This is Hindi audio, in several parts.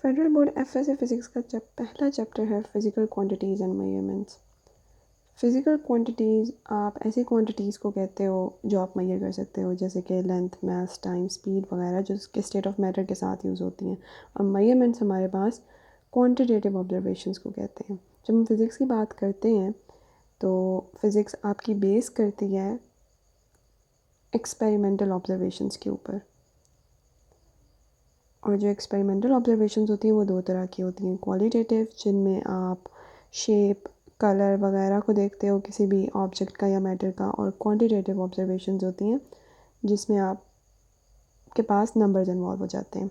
फेडरल बोर्ड एफएसए फिज़िक्स का पहला चैप्टर है physical quantities and measurements. Physical quantities आप ऐसी क्वांटिटीज़ को कहते हो जो आप मेजर कर सकते हो, जैसे कि लेंथ, मास, टाइम, स्पीड वगैरह, जो उसके स्टेट ऑफ मैटर के साथ यूज़ होती हैं। और मेजरमेंट्स हमारे पास क्वांटिटेटिव ऑब्जर्वेशंस को कहते हैं। जब हम फिज़िक्स की बात करते हैं तो फिज़िक्स आपकी बेस करती है एक्सपेरिमेंटल ऑब्जर्वेशंस के ऊपर। और जो एक्सपेरिमेंटल ऑब्जर्वेशंस होती हैं वो दो तरह की होती हैं, क्वालिटेटिव, जिनमें आप शेप, कलर वगैरह को देखते हो किसी भी ऑब्जेक्ट का या मैटर का, और क्वांटिटेटिव ऑब्जर्वेशंस होती हैं जिसमें आप के पास नंबर्स इन्वॉल्व हो जाते हैं।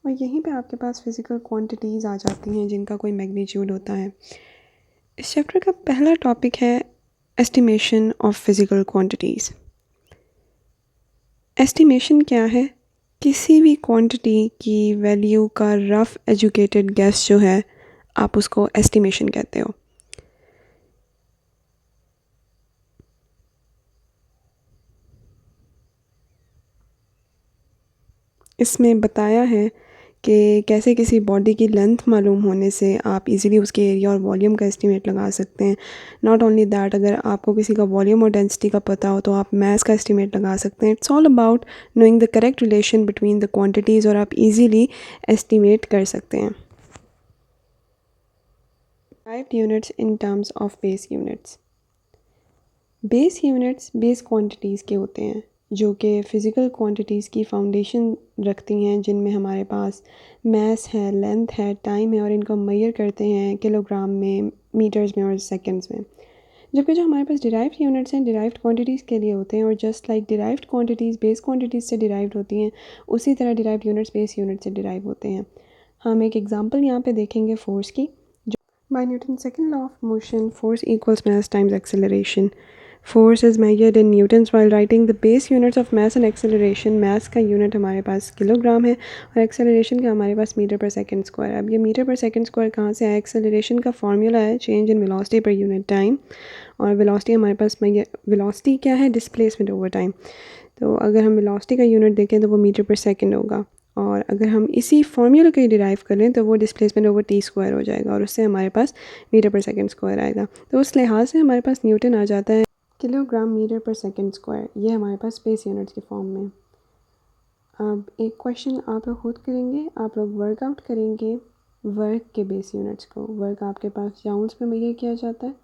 और यहीं पे आपके पास फिज़िकल क्वांटिटीज़ आ जाती हैं जिनका कोई मैग्नीट्यूड होता है। इस चैप्टर का पहला टॉपिक है estimation of physical quantities. Estimation क्या है? किसी भी क्वांटिटी की वैल्यू का रफ़ एजुकेटेड गेस जो है, आप उसको एस्टिमेशन कहते हो। इसमें बताया है कि कैसे किसी बॉडी की लेंथ मालूम होने से आप इजीली उसके एरिया और वॉल्यूम का एस्टिमेट लगा सकते हैं। नॉट ओनली दैट, अगर आपको किसी का वॉल्यूम और डेंसिटी का पता हो तो आप मास का एस्टिमेट लगा सकते हैं। It's all about knowing the correct relation between the quantities, और आप इजीली एस्टिमेट कर सकते हैं। Derived units in terms of base units. Base units base quantities के होते हैं जो कि फ़िज़िकल क्वांटिटीज़ की फाउंडेशन रखती हैं, जिनमें हमारे पास मास है, लेंथ है, टाइम है, और इनको मेजर करते हैं किलोग्राम में, मीटर्स में और सेकंड्स में। जबकि जो हमारे पास डिराइव्ड यूनिट्स हैं डिराइव्ड क्वांटिटीज़ के लिए होते हैं, और just like derived quantities base quantities से डिराइव्ड होती हैं, उसी तरह डिराइव्ड यूनिट्स बेस यूनिट से डिराइव होते हैं। हम एक एग्जांपल यहाँ पे देखेंगे फोर्स की। By Newton's second law of motion, force equals mass times acceleration. Force is measured in newtons while writing the base units of mass and acceleration. Mass का यूनिट हमारे पास किलोग्राम है और acceleration का हमारे पास मीटर पर सेकंड स्क्वायर। अब ये मीटर पर सेकंड स्क्वायर कहाँ से आया? acceleration का फॉर्मूला है change in velocity per unit time, और वेलोसिटी हमारे पास वेलोसिटी क्या है? Displacement over time. तो अगर हम वेलोसिटी का यूनिट देखें तो वो मीटर पर सेकंड होगा, और अगर हम इसी फॉर्मूला को डिराइव कर लें तो वो डिस्प्लेसमेंट ओवर टी स्क्वायर हो जाएगा, और उससे हमारे पास मीटर पर सेकंड स्क्वायर आएगा। तो उस लिहाज से हमारे पास न्यूटन आ जाता है किलोग्राम मीटर पर सेकंड स्क्वायर, ये हमारे पास स्पेस यूनिट्स के फॉर्म में। अब एक क्वेश्चन आप लोग खुद करेंगे, आप लोग वर्कआउट करेंगे वर्क के बेस यूनिट्स को। वर्क आपके पास जाउल्स में मेजर किया जाता है,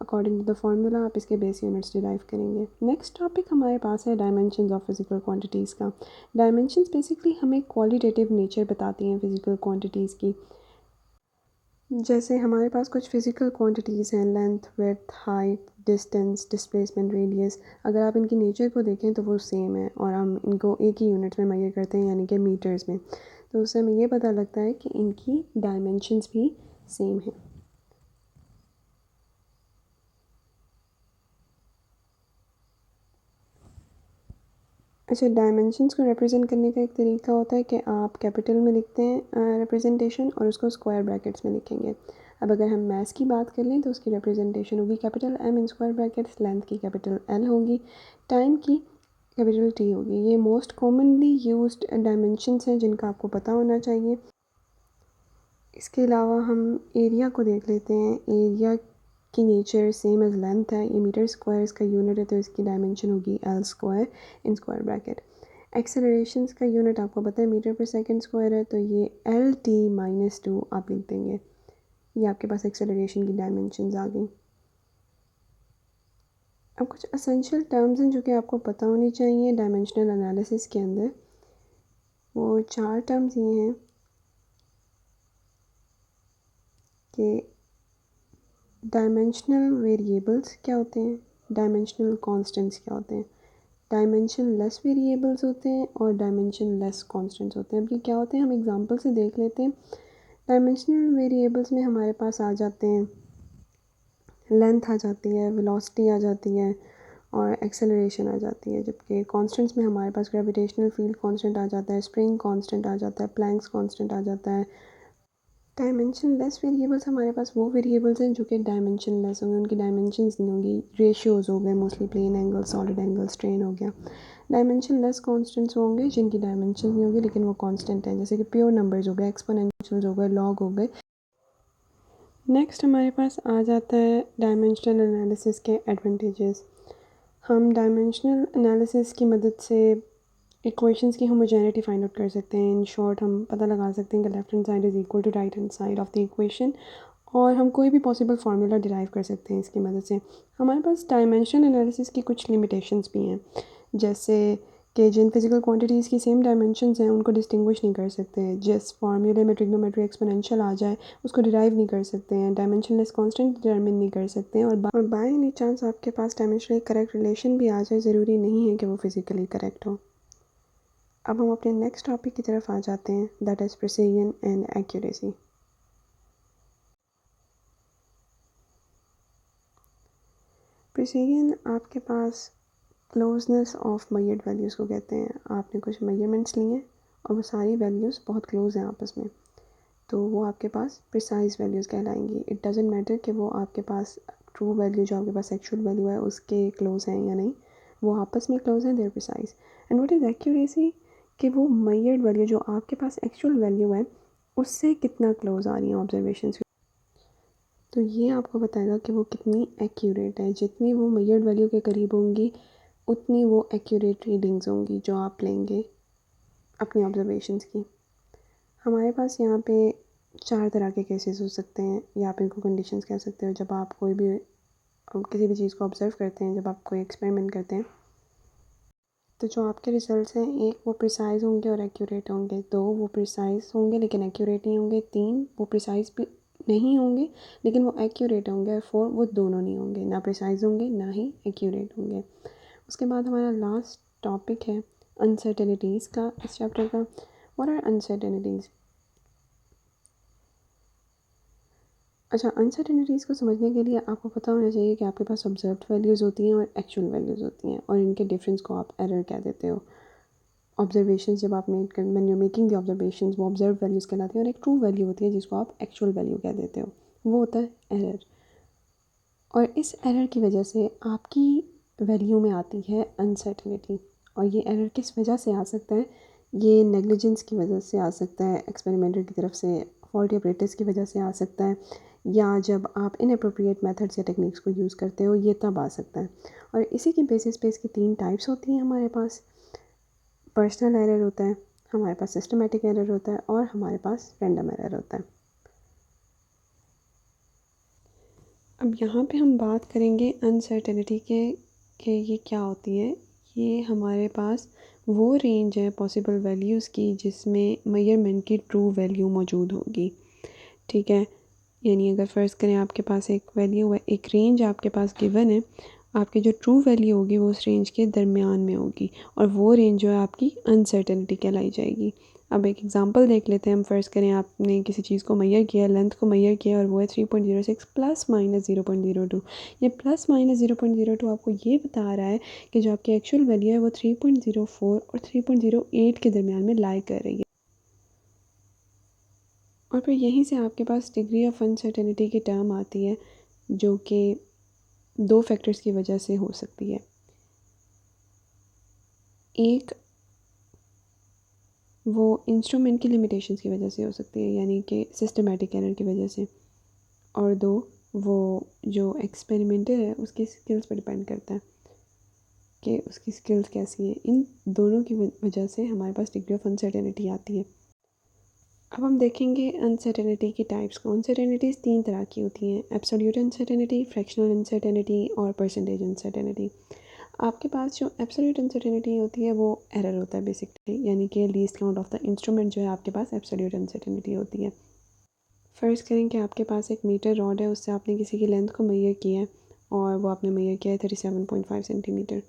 अकॉर्डिंग टू द फॉर्मूला आप इसके बेस यूनिट्स डिराइव करेंगे। नेक्स्ट टॉपिक हमारे पास है डायमेंशंस ऑफ फिज़िकल क्वांटिटीज़ का। डायमेंशंस बेसिकली हमें क्वालिटेटिव नेचर बताती हैं फिज़िकल क्वांटिटीज़ की। जैसे हमारे पास कुछ फ़िज़िकल क्वांटिटीज़ हैं, length, width, height, distance, displacement, radius. अगर आप इनकी नेचर को देखें तो वो सेम है, और हम इनको एक ही यूनिट में मेजर करते हैं, यानी कि मीटर्स में। तो उससे हमें ये पता लगता है कि इनकी डायमेंशंस भी सेम हैं। अच्छा, डायमेंशंस को रिप्रेजेंट करने का एक तरीका होता है कि आप कैपिटल में लिखते हैं रिप्रेजेंटेशन, और उसको स्क्वायर ब्रैकेट्स में लिखेंगे। अब अगर हम मास की बात कर लें तो उसकी रिप्रेजेंटेशन होगी capital M in square brackets, length की कैपिटल एल होगी, टाइम की कैपिटल टी होगी। ये मोस्ट कॉमनली यूज्ड डायमेंशंस हैं जिनका आपको पता होना चाहिए। इसके अलावा हम एरिया को देख लेते हैं। एरिया की नेचर सेम एज लेंथ है, ये मीटर स्क्वायर इसका यूनिट है, तो इसकी डायमेंशन होगी L square in square bracket. Accelerations का यूनिट आपको पता है मीटर पर सेकंड स्क्वायर है, तो ये एल टी माइनस 2 आप लिख देंगे। ये आपके पास एक्सेलरेशन की डायमेंशंस आ गई। अब कुछ असेंशियल टर्म्स हैं जो कि आपको पता होनी चाहिए डायमेंशनल एनालिसिस के अंदर। वो 4 टर्म्स ये हैं कि डायमेंशनल वेरिएबल्स क्या होते हैं, डायमेंशनल कांस्टेंट्स क्या होते हैं, डायमेंशन लेस वेरिएबल्स होते हैं, और डायमेंशन लेस कांस्टेंट्स होते हैं। अब ये क्या होते हैं हम एग्जांपल से देख लेते हैं। डायमेंशनल वेरिएबल्स में हमारे पास आ जाते हैं लेंथ आ जाती है, वेलोसिटी आ जाती है, और एक्सेलरेशन आ जाती है। जबकि कांस्टेंट्स में हमारे पास ग्रेविटेशनल फील्ड कांस्टेंट आ जाता है, स्प्रिंग कांस्टेंट आ जाता है, प्लैंक्स कांस्टेंट आ जाता है, डायमेंशन लेस वेरिएबल्स हमारे पास वो वेरिएबल्स हैं जो कि डायमेंशन लेस होंगे, उनकी डायमेंशंस नहीं होंगी। रेशियोज़ हो गए mostly, plane angle, solid angle, strain हो गया। डायमेंशन लेस कॉन्स्टेंट्स होंगे जिनकी डायमेंशन नहीं होगी लेकिन वो कांस्टेंट हैं, जैसे कि प्योर नंबर्स हो गए, एक्सपोनेंशियल्स हो गए, लॉग हो गए। नेक्स्ट हमारे पास आ जाता है डायमेंशनल एनालिसिस के एडवांटेजेस। हम डायमेंशनल एनालिसिस की मदद से इक्वेशंस की होमोजेनिटी फाइंड आउट कर सकते हैं। इन शॉर्ट हम पता लगा सकते हैं कि left hand side is equal to right hand side of the equation, और हम कोई भी पॉसिबल फार्मूला डिराइव कर सकते हैं इसकी मदद से। हमारे पास डायमेंशनल एनालिसिस की कुछ लिमिटेशंस भी हैं, जैसे कि जिन फिजिकल क्वांटिटीज़ की सेम डायमेंशंस हैं उनको डिस्टिंग्विश नहीं कर सकते। जिस फार्मूले में ट्रिग्नोमेट्री एक्सपोनेंशियल आ जाए उसको डिराइव नहीं कर सकते हैं। डायमेंशनलेस कांस्टेंट डिटरमिन नहीं कर सकते हैं। और बाय एनी चांस आपके पास डायमेंशनली करेक्ट रिलेशन भी आ जाए, ज़रूरी नहीं है कि वो फिज़िकली करेक्ट हो। अब हम अपने नेक्स्ट टॉपिक की तरफ आ जाते हैं, that is precision and accuracy. Precision आपके पास क्लोजनेस ऑफ मेजर्ड वैल्यूज़ को कहते हैं। आपने कुछ मेजरमेंट्स लिए हैं और वो सारी वैल्यूज़ बहुत क्लोज हैं आपस में, तो वो आपके पास प्रिसाइज वैल्यूज़ कहलाएंगी। इट डजेंट मैटर कि वो आपके पास ट्रू वैल्यू जो आपके पास एक्चुअल वैल्यू है उसके क्लोज हैं या नहीं, वो आपस में क्लोज हैं, they're precise. And what is accuracy, कि वो मेजर्ड वैल्यू जो आपके पास एक्चुअल वैल्यू है उससे कितना क्लोज आ रही हैं ऑब्जर्वेशंस। तो ये आपको बताएगा कि वो कितनी एक्यूरेट है। जितनी वो मेजर्ड वैल्यू के करीब होंगी उतनी वो एक्यूरेट रीडिंग्स होंगी जो आप लेंगे अपनी ऑब्जर्वेशंस की। हमारे पास यहाँ पे 4 तरह के केसेस हो सकते हैं, या आप इनको कंडीशंस कह सकते हो। जब आप कोई भी किसी भी चीज़ को ऑब्ज़र्व करते हैं, जब आप कोई एक्सपेरिमेंट करते हैं, तो जो आपके रिजल्ट्स हैं, 1 वो प्रिसाइज़ होंगे और एक्यूरेट होंगे, 2 वो प्रिसाइज़ होंगे लेकिन एक्यूरेट नहीं होंगे, 3 वो प्रिसाइज़ भी नहीं होंगे लेकिन वो एक्यूरेट होंगे, और 4 वो दोनों नहीं होंगे, ना प्रिसाइज़ होंगे ना ही एक्यूरेट होंगे। उसके बाद हमारा लास्ट टॉपिक है अनसर्टेनिटीज़ का इस चैप्टर का। What are uncertainties? अच्छा, अनसर्टेनिटीज़ को समझने के लिए आपको पता होना चाहिए कि आपके पास ऑब्जर्व्ड वैल्यूज़ होती हैं और एक्चुअल वैल्यूज़ होती हैं, और इनके डिफरेंस को आप एरर कह देते हो। ऑब्जर्वेशंस जब आप मेक कर when you making the observations, वो ऑब्जर्व वैल्यूज़ कहलाती हैं, और एक ट्रू वैल्यू होती है जिसको आप एक्चुअल वैल्यू कह देते हो, वो होता है एरर। और इस एरर की वजह से आपकी वैल्यू में आती है अनसर्टेनिटी। और ये एरर किस वजह से आ सकता है? ये नेग्लिजेंस की वजह से आ सकता है, एक्सपेरिमेंटर की तरफ से फॉल्टी ऑपरेटर्स की वजह से आ सकता है, या जब आप इनअप्रोप्रिएट मेथड्स या टेक्निक्स को यूज़ करते हो, ये तब आ सकता है। और इसी की बेसिस पे इसकी 3 टाइप्स होती हैं हमारे पास। पर्सनल एरर होता है, हमारे पास सिस्टमेटिक एरर होता है, और हमारे पास रैंडम एरर होता है। अब यहाँ पे हम बात करेंगे अनसर्टेनिटी के कि ये क्या होती है। ये हमारे पास वो रेंज है पॉसिबल वैल्यूज़ की जिसमें मेजरमेंट की ट्रू वैल्यू मौजूद होगी। ठीक है, यानी अगर फ़र्ज़ करें आपके पास एक वैल्यू है, एक रेंज आपके पास गिवन है, आपकी जो ट्रू वैल्यू होगी वो उस रेंज के दरमियान में होगी, और वो रेंज जो है आपकी अनसर्टेनिटी कहलाई जाएगी। अब एक एग्जांपल देख लेते हैं। हम फ़र्ज़ करें आपने किसी चीज़ को मेजर किया, लेंथ को मेजर किया, और वो है 3.06 प्लस माइनस 0.02। ये प्लस माइनस 0.02 आपको ये बता रहा है कि जो आपकी एक्चुअल वैल्यू है वो 3.04 और 3.08 के दरमियान में लाई कर रही है। और फिर यहीं से आपके पास डिग्री ऑफ अनसर्टेनिटी की टर्म आती है, जो कि 2 फैक्टर्स की वजह से हो सकती है। एक वो इंस्ट्रूमेंट की लिमिटेशंस की वजह से हो सकती है, यानी कि सिस्टमेटिक एरर की वजह से, और 2 वो जो एक्सपेरिमेंटर है उसकी स्किल्स पर डिपेंड करता है कि उसकी स्किल्स कैसी हैं। इन दोनों की वजह से हमारे पास डिग्री ऑफ अनसर्टेनिटी आती है। अब हम देखेंगे अनसर्टेनिटी की टाइप्स को। अनसर्टेनिटीज़ 3 तरह की होती हैं, एब्सोल्यूट अनसर्टेनिटी, फ्रैक्शनल अनसर्टेनिटी और परसेंटेज अनसर्टेनिटी। आपके पास जो एब्सोल्यूट अनसर्टेनिटी होती है वो एरर होता है बेसिकली, यानी कि least count of the instrument जो है आपके पास एब्सोल्यूट अनसर्टेनिटी होती है। फ़र्ज़ करें कि आपके पास एक मीटर रॉड है, उससे आपने किसी की लेंथ को मेजर किया है, और वो आपने मेजर किया है 37.5 सेंटीमीटर,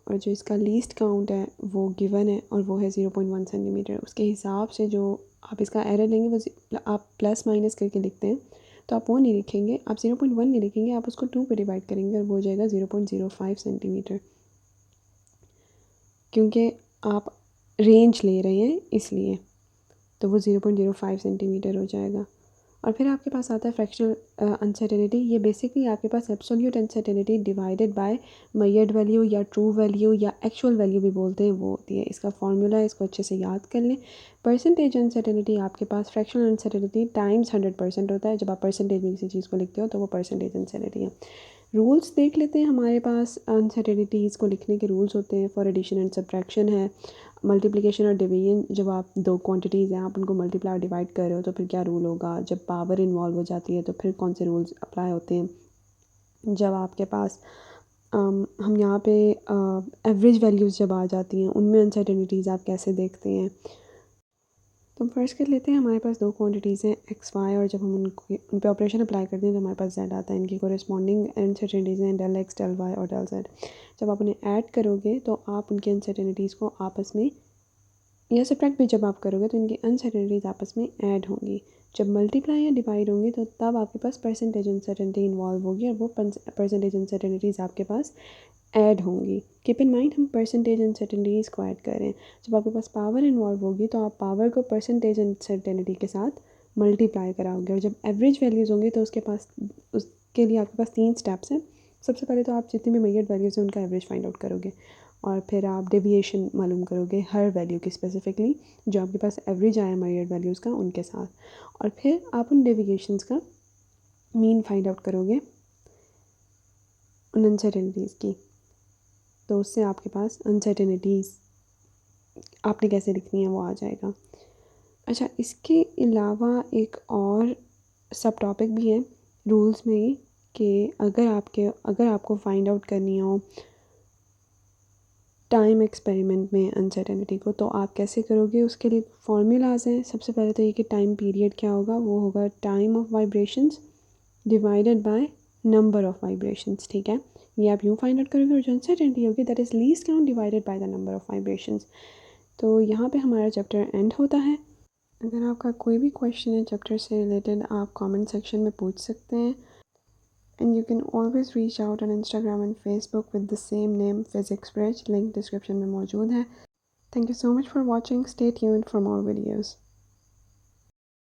और जो इसका लीस्ट काउंट है वो गिवन है और वो है 0.1 सेंटीमीटर। उसके हिसाब से जो आप इसका एरर लेंगे वो आप प्लस माइनस करके लिखते हैं, तो आप वो नहीं लिखेंगे, आप 0.1 नहीं लिखेंगे, आप उसको 2 पे डिवाइड करेंगे और वो हो जाएगा 0.05 सेंटीमीटर, क्योंकि आप रेंज ले रहे हैं इसलिए। तो वो 0.05 सेंटीमीटर हो जाएगा। और फिर आपके पास आता है फ्रैक्शनल अनसर्टेनिटी। ये बेसिकली आपके पास absolute uncertainty divided by measured value या ट्रू वैल्यू या एक्चुअल वैल्यू भी बोलते हैं, वो होती है। इसका फॉर्मूला है, इसको अच्छे से याद कर लें। परसेंटेज अनसर्टेनिटी आपके पास फ्रैक्शनल अनसर्टेनिटी टाइम्स 100% होता है। जब आप परसेंटेज में किसी चीज़ को लिखते हो तो वो परसेंटेज अनसर्टेनिटी है। रूल्स देख लेते हैं। हमारे पास अनसर्टेनिटीज़ को लिखने के रूल्स होते हैं। फॉर एडिशन एंड सब्ट्रैक्शन है, मल्टीप्लिकेशन और डिवीजन। जब आप दो क्वांटिटीज़ हैं, आप उनको मल्टीप्लाई और डिवाइड कर रहे हो तो फिर क्या रूल होगा। जब पावर इन्वॉल्व हो जाती है तो फिर कौन से रूल्स अप्लाई होते हैं। जब आपके पास हम यहाँ पे एवरेज वैल्यूज़ जब आ जाती हैं, उनमें अनसर्टेनिटीज़ आप कैसे देखते हैं। तो हम फर्स्ट कर लेते हैं। हमारे पास दो क्वांटिटीज़ हैं एक्स वाई, और जब हम उन पे ऑपरेशन अप्लाई करते हैं तो हमारे पास जेड आता है। इनकी कोरिस्पॉन्डिंग अनसर्टेनिटीज़ हैं डेल एक्स, डेल वाई और डेल जेड। जब आप उन्हें ऐड करोगे तो आप उनकी अनसर्टेनिटीज़ को आपस में, या सब्ट्रैक्ट भी जब आप करोगे तो इनकी अनसर्टेनिटीज़ आपस में ऐड होंगी। जब मल्टीप्लाई या डिवाइड होंगी तो तब आपके पास परसेंटेज अनसर्टेनिटी इन्वॉल्व होगी, और वो परसेंटेज अनसर्टेनिटीज़ आपके पास ऐड होंगी। कीप इन माइंड हम परसेंटेज अनसर्टेनिटीज़ को ऐड कर रहे हैं। जब आपके पास पावर इन्वॉल्व होगी तो आप पावर को परसेंटेज अनसर्टेनिटी के साथ मल्टीप्लाई कराओगे। और जब एवरेज वैल्यूज़ होंगी तो उसके लिए आपके पास 3 स्टेप्स हैं। सबसे पहले तो आप जितनी भी मेजर्ड वैल्यूज़ हैं उनका एवरेज फाइंड आउट करोगे, और फिर आप डेविएशन मालूम करोगे हर वैल्यू की स्पेसिफिकली, जो आपके पास एवरेज आया मेजर्ड वैल्यूज़ का उनके साथ। और फिर आप उन डेविएशंस का मीन फाइंड आउट करोगे उन अनसर्टेनिटीज़ की। तो उससे आपके पास अनसर्टेनिटीज़ आपने कैसे लिखनी है वो आ जाएगा। अच्छा, इसके अलावा एक और सब टॉपिक भी है रूल्स में ही, कि अगर आपको फाइंड आउट करनी हो टाइम एक्सपेरिमेंट में अनसर्टेनिटी को, तो आप कैसे करोगे। उसके लिए फॉर्मूलाज हैं। सबसे पहले तो ये कि टाइम पीरियड क्या होगा, वो होगा time of vibrations divided by number of vibrations. ठीक है, ये आप यूँ फाइंड आउट करोगे। और जो अनसर्टेनिटी होगी that is least count divided by the number of vibrations. तो यहाँ पे हमारा चैप्टर एंड होता है। अगर आपका कोई भी क्वेश्चन है चैप्टर से रिलेटेड, आप कमेंट सेक्शन में पूछ सकते हैं। And you can always reach out on Instagram and Facebook with the same name, Physics Bridge. Link description में मौजूद है. Thank you so much for watching. Stay tuned for more videos.